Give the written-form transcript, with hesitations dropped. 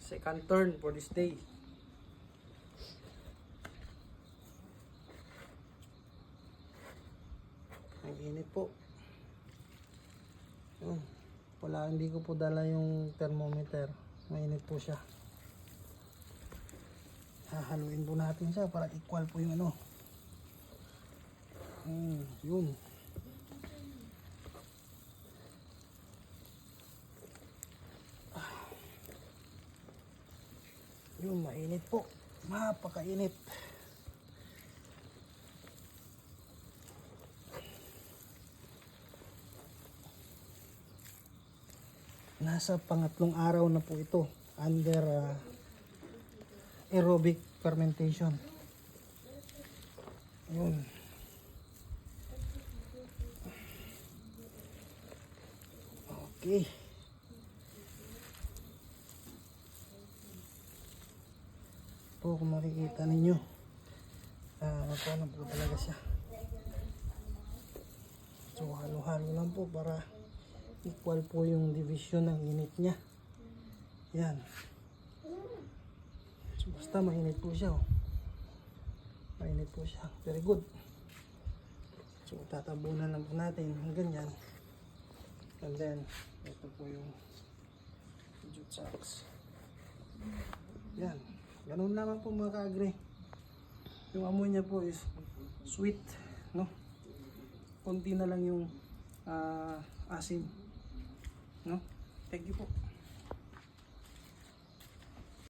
second turn for this day. Ang init po. Yun. Wala, hindi ko po dala yung thermometer. Mainit po siya. Hahaluin po natin siya para equal po yung ano. Yun. Yun, mainit po. Mapakainit. Nasa pangatlong araw na po ito under aerobic fermentation. Yun. Okay. Po, kung makikita ninyo, paano po talaga siya. So, halo-halo lang po para equal po yung division ng init niya. Yan. So, basta mainit po siya. Oh. Mainit po siya. Very good. So, tatabunan lang po natin ng ganyan. And then, ito po yung jute sacks. Yan. Ganun naman po mga ka-agri. Yung amoy niya po is sweet. No? Konti na lang yung asim. No? Thank you po.